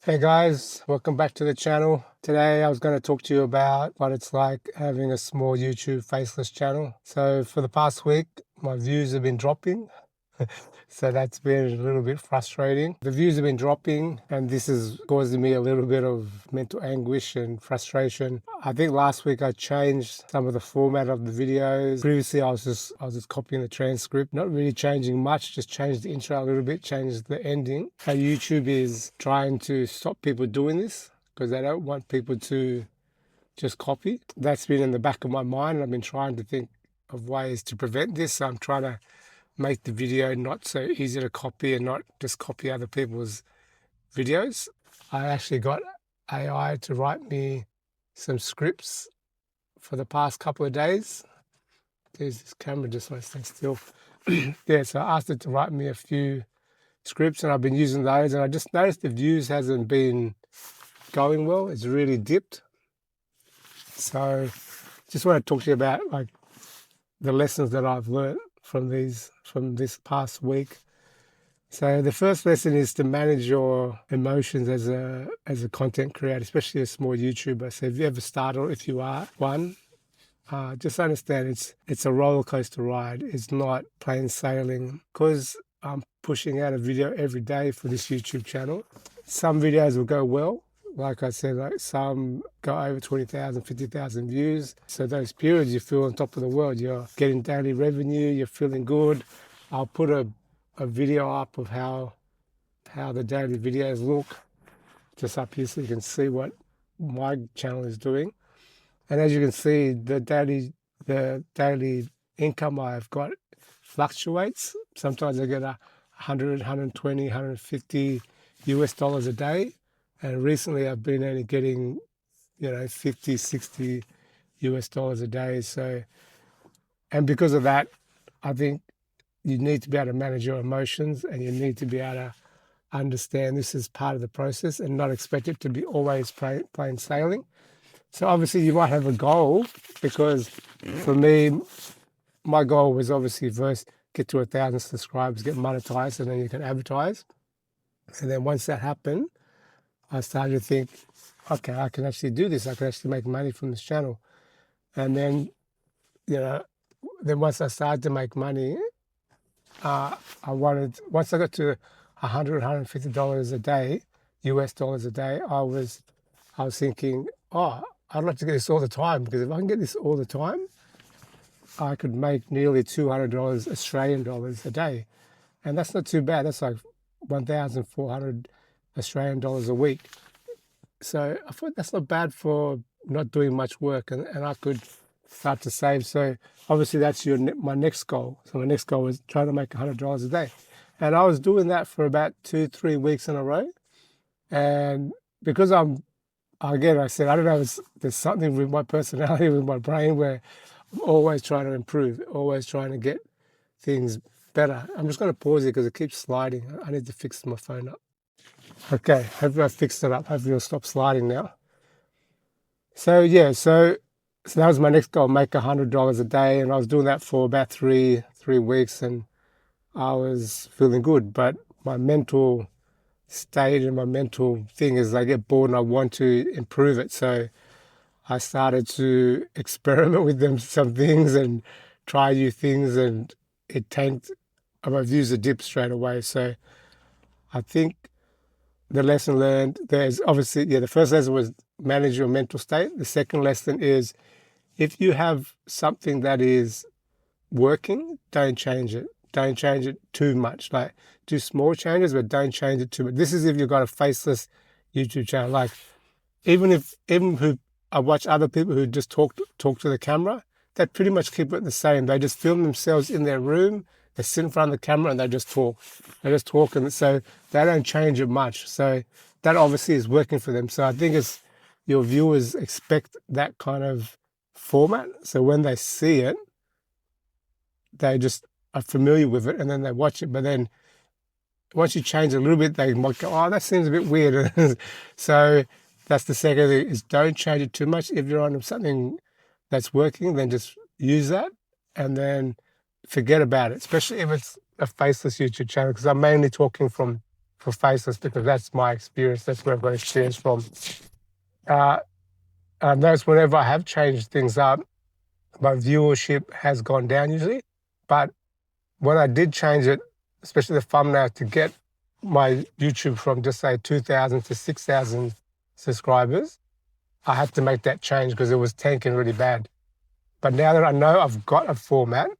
Hey guys, welcome back to the channel. Today I was going to talk to you about what it's like having a small YouTube faceless channel. So for the past week, my views have been dropping. So that's been a little bit frustrating. The views have been dropping and this is causing me a little bit of mental anguish and frustration. I think last week I changed some of the format of the videos. Previously I was just copying the transcript, not really changing much, just changed the intro a little bit, changed the ending. How YouTube is trying to stop people doing this because they don't want people to just copy. That's been in the back of my mind and I've been trying to think of ways to prevent this. So I'm trying to make the video not so easy to copy and not just copy other people's videos. I actually got AI to write me some scripts for the past couple of days. There's this camera just won't stay still. Yeah, so I asked it to write me a few scripts and I've been using those and I just noticed the views hasn't been going well. It's really dipped. So just want to talk to you about like the lessons that I've learned from this past week. So the first lesson is to manage your emotions as a content creator, especially a small YouTuber. So if you ever start or if you are one, just understand it's a roller coaster ride. It's not plain sailing. Because I'm pushing out a video every day for this YouTube channel. Some videos will go well. Like I said, like some go over 20,000, 50,000 views. So those periods you feel on top of the world. You're getting daily revenue, you're feeling good. I'll put a video up of how the daily videos look just up here so you can see what my channel is doing. And as you can see, the daily income I've got fluctuates. Sometimes I get 100, 120, 150 US dollars a day. And recently I've been only getting, 50, 60 US dollars a day. So, and because of that, I think you need to be able to manage your emotions and you need to be able to understand this is part of the process and not expect it to be always plain sailing. So obviously you might have a goal, because for me, my goal was obviously first get to 1,000 subscribers, get monetized, and then you can advertise. And then once that happened, I started to think, okay, I can actually do this. I can actually make money from this channel. And then, then once I started to make money, once I got to $100, $150 a day, US dollars a day, I was thinking, oh, I'd like to get this all the time, because if I can get this all the time, I could make nearly $200 Australian dollars a day. And that's not too bad. That's like 1,400 Australian dollars a week. So I thought that's not bad for not doing much work, and I could start to save. So obviously that's my next goal. So my next goal was trying to make $100 a day. And I was doing that for about 2-3 weeks in a row. And because I said, I don't know, there's something with my personality, with my brain, where I'm always trying to improve, always trying to get things better. I'm just going to pause it because it keeps sliding. I need to fix my phone up. Okay, hopefully I fixed it up. Hopefully it'll stop sliding now. So yeah, so that was my next goal, make $100 a day. And I was doing that for about three weeks and I was feeling good. But my mental state and my mental thing is I get bored and I want to improve it. So I started to experiment with some things and try new things, and it tanked. My views are dipped straight away. So I think the lesson learned, there's obviously, the first lesson was manage your mental state. The second lesson is, if you have something that is working, don't change it. Don't change it too much. Like, do small changes, but don't change it too much. This is if you've got a faceless YouTube channel. Like, even who I watch other people who just talk to the camera, they pretty much keep it the same. They just film themselves in their room, they sit in front of the camera and they just talk. They just talk, and so they don't change it much. So that obviously is working for them. So I think it's your viewers expect that kind of format. So when they see it, they just are familiar with it and then they watch it. But then once you change a little bit, they might go, oh, that seems a bit weird. So that's the second thing, is don't change it too much. If you're on something that's working, then just use that and then forget about it, especially if it's a faceless YouTube channel, because I'm mainly talking from for Faceless, because that's my experience. That's where I've got experience from. I notice whenever I have changed things up, my viewership has gone down usually. But when I did change it, especially the thumbnail, to get my YouTube from just say 2,000 to 6,000 subscribers, I had to make that change because it was tanking really bad. But now that I know I've got a format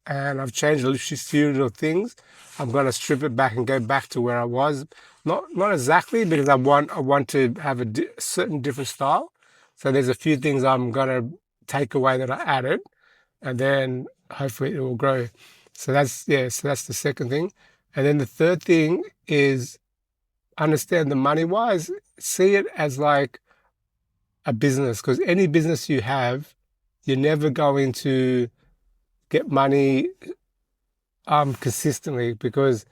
and I've changed a few little things, I'm going to strip it back and go back to where I was. Not exactly, because I want to have a certain different style. So there's a few things I'm going to take away that I added, and then hopefully it will grow. So that's the second thing. And then the third thing is understand the money wise, see it as like a business, because any business you have, you're never going to get money consistently, because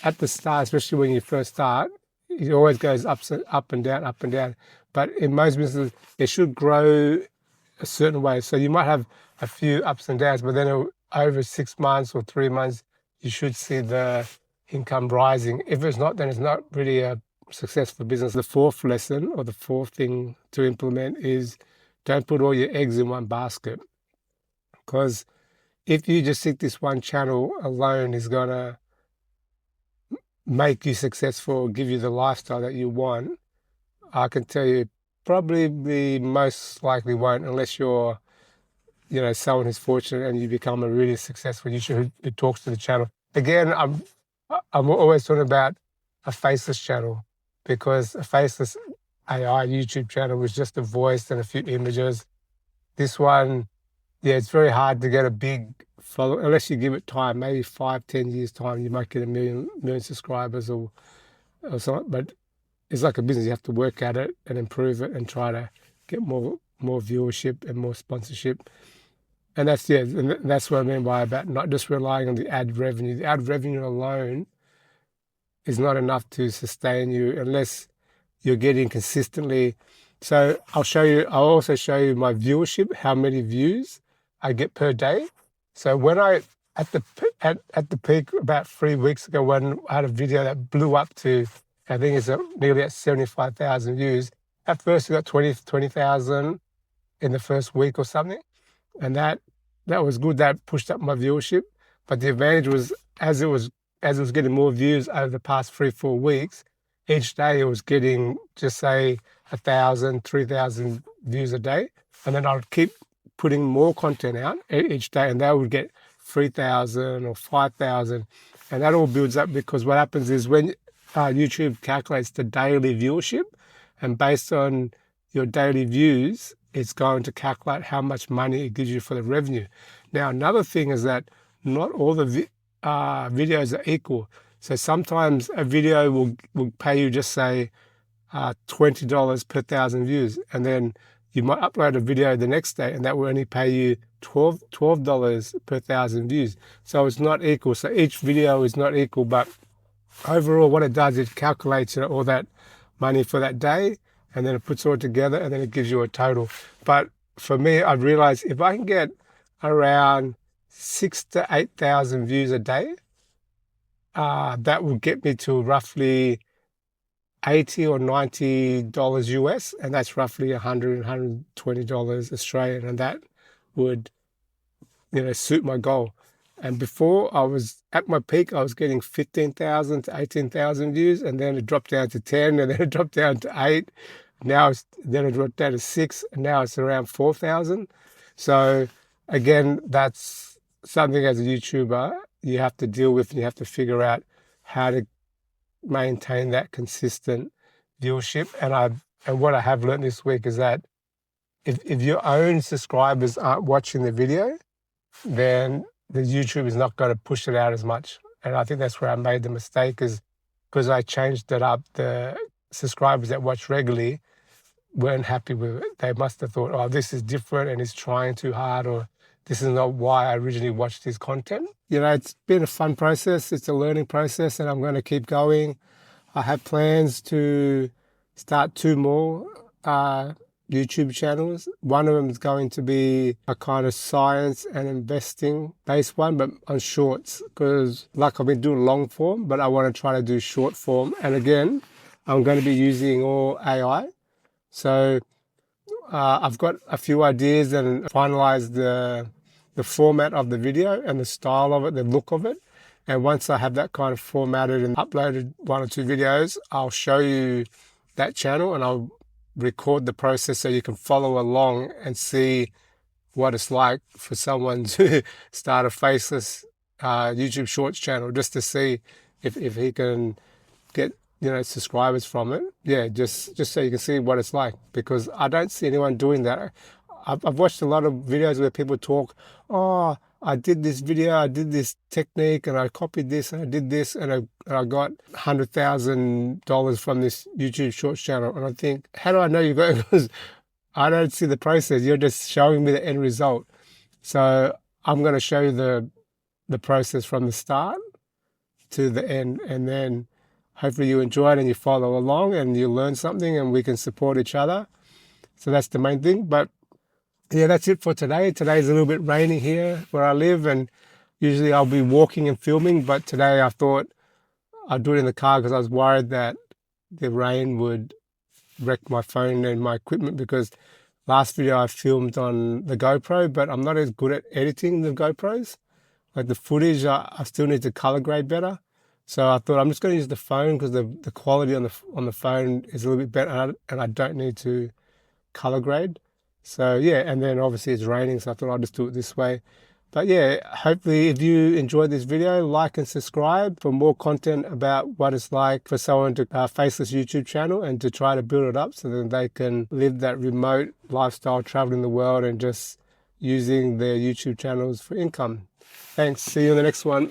at the start, especially when you first start, it always goes up and down, up and down. But in most businesses, it should grow a certain way. So you might have a few ups and downs, but then over 6 months or 3 months, you should see the income rising. If it's not, then it's not really a successful business. The fourth lesson, or the fourth thing to implement, is don't put all your eggs in one basket. Because if you just think this one channel alone is going to make you successful, give you the lifestyle that you want, I can tell you probably most likely won't, unless you're, someone who's fortunate and you become a really successful YouTuber who talks to the channel. Again, I'm always talking about a faceless channel, because a faceless AI YouTube channel was just a voice and a few images. This one, it's very hard to get a big follow unless you give it time. Maybe 5-10 years time, you might get a million subscribers or something. But it's like a business. You have to work at it and improve it and try to get more viewership and more sponsorship. And that's what I mean by about not just relying on the ad revenue. The ad revenue alone is not enough to sustain you unless you're getting consistently. So I'll also show you my viewership, how many views I get per day. So when at the peak about 3 weeks ago, when I had a video that blew up to, I think it's nearly at 75,000 views. At first, we got 20,000 in the first week or something, and that was good. That pushed up my viewership. But the advantage was as it was getting more views over the past 3-4 weeks, each day it was getting just say 1,000, 3,000 views a day, and then I'd keep putting more content out each day, and that would get 3,000 or 5,000, and that all builds up, because what happens is when YouTube calculates the daily viewership, and based on your daily views, it's going to calculate how much money it gives you for the revenue. Now, another thing is that not all the videos are equal. So sometimes a video will pay you just say $20 per 1,000 views, and then you might upload a video the next day and that will only pay you $12 per 1,000 views. So it's not equal. So each video is not equal, but overall what it does, it calculates all that money for that day, and then it puts it all together, and then it gives you a total. But for me, I've realized if I can get around 6,000 to 8,000 views a day, that will get me to roughly $80 or $90 US, and that's roughly $100, $120 Australian, and that would, suit my goal. And before, I was at my peak, I was getting 15,000 to 18,000 views, and then it dropped down to 10, and then it dropped down to 8. Then it dropped down to 6, and now it's around 4,000. So again, that's something as a YouTuber you have to deal with, and you have to figure out how to maintain that consistent viewership. And what I have learned this week is that if your own subscribers aren't watching the video, then the YouTube is not going to push it out as much. And I think that's where I made the mistake, is because I changed it up. The subscribers that watch regularly weren't happy with it. They must have thought, oh, this is different and he's trying too hard, or this is not why I originally watched his content. It's been a fun process. It's a learning process, and I'm going to keep going. I have plans to start 2 more YouTube channels. One of them is going to be a kind of science and investing based one, but on shorts, because like I've been doing long form, but I want to try to do short form. And again, I'm going to be using all AI. So I've got a few ideas and finalized the format of the video and the style of it, the look of it. And once I have that kind of formatted and uploaded 1 or 2 videos, I'll show you that channel and I'll record the process so you can follow along and see what it's like for someone to start a faceless YouTube Shorts channel, just to see if he can get subscribers from it. Yeah, just so you can see what it's like, because I don't see anyone doing that. I've watched a lot of videos where people talk, oh, I did this video, I did this technique, and I copied this, and I did this, and I got $100,000 from this YouTube Shorts channel. And I think, how do I know you got it? Because I don't see the process. You're just showing me the end result. So I'm going to show you the process from the start to the end, and then hopefully you enjoy it and you follow along and you learn something and we can support each other. So that's the main thing. But yeah, that's it for today. Today's a little bit rainy here where I live, and usually I'll be walking and filming, but today I thought I'd do it in the car because I was worried that the rain would wreck my phone and my equipment, because last video I filmed on the GoPro, but I'm not as good at editing the GoPros. Like the footage, I still need to color grade better. So I thought I'm just going to use the phone because the quality on the phone is a little bit better, and I don't need to color grade. So yeah, and then obviously it's raining, so I thought I'll just do it this way. But yeah, hopefully if you enjoyed this video, like and subscribe for more content about what it's like for someone to faceless YouTube channel and to try to build it up so that they can live that remote lifestyle, traveling the world and just using their YouTube channels for income. Thanks. See you in the next one.